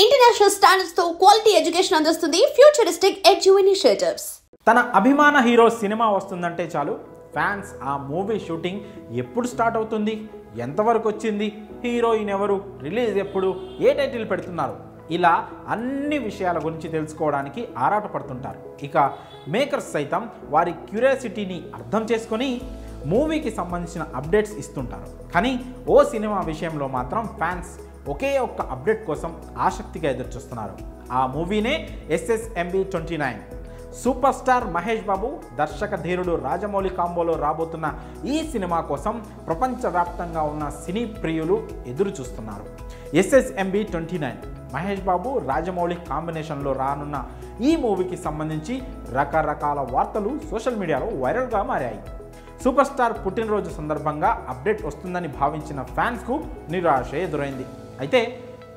International standards తో quality education అందిస్తుంది futuristic edu initiatives. తన అభిమాన హీరో సినిమా వస్తుందంటే చాలు ఫ్యాన్స్ ఆ మూవీ షూటింగ్ ఎప్పుడు స్టార్ట్ అవుతుంది, ఎంతవరకు వచ్చింది, హీరోయిన్ ఎవరు, రిలీజ్ ఎప్పుడు, ఏ టైటిల్ పెడుతున్నారు, ఇలా అన్ని విషయాల గురించి తెలుసుకోవడానికి ఆరాటపడుతుంటారు. ఇక మేకర్స్ సైతం వారి క్యూరియాసిటీని అర్థం చేసుకొని మూవీకి సంబంధించిన అప్డేట్స్ ఇస్తుంటారు. కానీ ఓ సినిమా విషయంలో మాత్రం ఫ్యాన్స్ ఒకే ఒక్క అప్డేట్ కోసం ఆసక్తిగా ఎదురుచూస్తున్నారు. ఆ మూవీనే SSMB29. Super star Mahesh Babu, దర్శక ధీరుడు రాజమౌళి కాంబోలో రాబోతున్న ఈ సినిమా కోసం ప్రపంచవ్యాప్తంగా ఉన్న సినీ ప్రియులు ఎదురు చూస్తున్నారు. SSMB29 మహేష్ బాబు రాజమౌళి కాంబినేషన్లో రానున్న ఈ మూవీకి సంబంధించి రకరకాల వార్తలు సోషల్ మీడియాలో వైరల్గా మారాయి. సూపర్ స్టార్ పుట్టినరోజు సందర్భంగా అప్డేట్ వస్తుందని భావించిన ఫ్యాన్స్కు నిరాశ ఎదురైంది. అయితే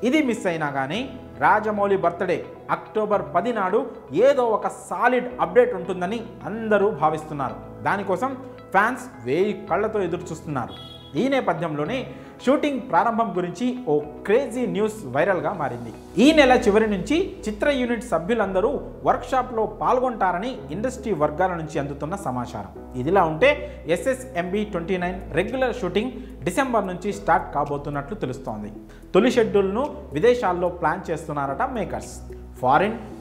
ఇది మిస్ అయినా కానీ రాజమౌళి బర్త్డే అక్టోబర్ 10 నాడు ఏదో ఒక సాలిడ్ అప్డేట్ ఉంటుందని అందరూ భావిస్తున్నారు. దానికోసం ఫ్యాన్స్ 1000 కళ్ళతో ఎదురు చూస్తున్నారు. ఈ నేపథ్యంలోనే షూటింగ్ ప్రారంభం గురించి ఓ క్రేజీ న్యూస్ వైరల్గా మారింది. ఈ నెల చివరి నుంచి చిత్ర యూనిట్ సభ్యులందరూ వర్క్షాప్లో పాల్గొంటారని ఇండస్ట్రీ వర్గాల నుంచి అందుతున్న సమాచారం. ఇదిలా ఉంటే SSMB29 రెగ్యులర్ షూటింగ్ డిసెంబర్ నుంచి స్టార్ట్ కాబోతున్నట్లు తెలుస్తోంది. తొలి షెడ్యూల్ను విదేశాల్లో ప్లాన్ చేస్తున్నారట మేకర్స్.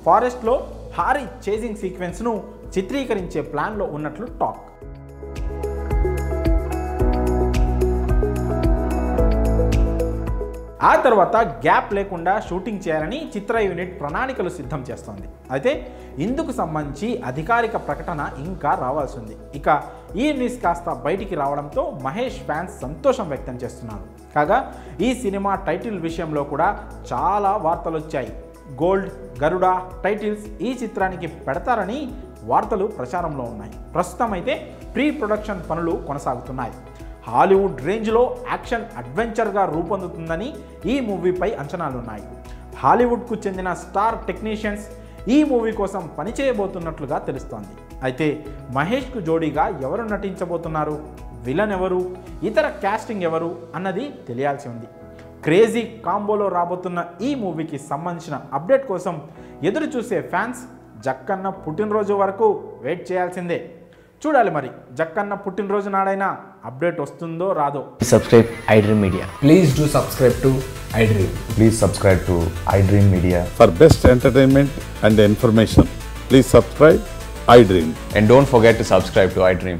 ఫారెస్ట్లో భారీ చేజింగ్ సీక్వెన్స్ను చిత్రీకరించే ప్లాన్లో ఉన్నట్లు టాక్. ఆ తర్వాత గ్యాప్ లేకుండా షూటింగ్ చేయాలని చిత్ర యూనిట్ ప్రణాళికలు సిద్ధం చేస్తోంది. అయితే ఇందుకు సంబంధించి అధికారిక ప్రకటన ఇంకా రావాల్సి ఉంది. ఇక ఈ న్యూస్ కాస్త బయటికి రావడంతో మహేష్ ఫ్యాన్స్ సంతోషం వ్యక్తం చేస్తున్నారు. కాగా ఈ సినిమా టైటిల్ విషయంలో కూడా చాలా వార్తలు వచ్చాయి. గోల్డ్, గరుడ టైటిల్స్ ఈ చిత్రానికి పెడతారని వార్తలు ప్రచారంలో ఉన్నాయి. ప్రస్తుతం అయితే ప్రీ ప్రొడక్షన్ పనులు కొనసాగుతున్నాయి. హాలీవుడ్ రేంజ్లో యాక్షన్ అడ్వెంచర్గా రూపొందుతుందని ఈ మూవీపై అంచనాలున్నాయి. హాలీవుడ్కు చెందిన స్టార్ టెక్నీషియన్స్ ఈ మూవీ కోసం పనిచేయబోతున్నట్లుగా తెలుస్తోంది. అయితే మహేష్కు జోడీగా ఎవరు నటించబోతున్నారు, విలన్ ఎవరు, ఇతర క్యాస్టింగ్ ఎవరు అన్నది తెలియాల్సి ఉంది. క్రేజీ కాంబోలో రాబోతున్న ఈ మూవీకి సంబంధించిన అప్డేట్ కోసం ఎదురు చూసే ఫ్యాన్స్ జక్కన్న పుట్టినరోజు వరకు వెయిట్ చేయాల్సిందే. చూడాలి మరి జక్కన్న పుట్టినరోజు నాడైనా అప్డేట్ వస్తుందో రాదో. Subscribe iDream Media. Please do subscribe to iDream. Please subscribe to iDream Media. For best entertainment and information, please subscribe iDream. And don't forget to subscribe to iDream.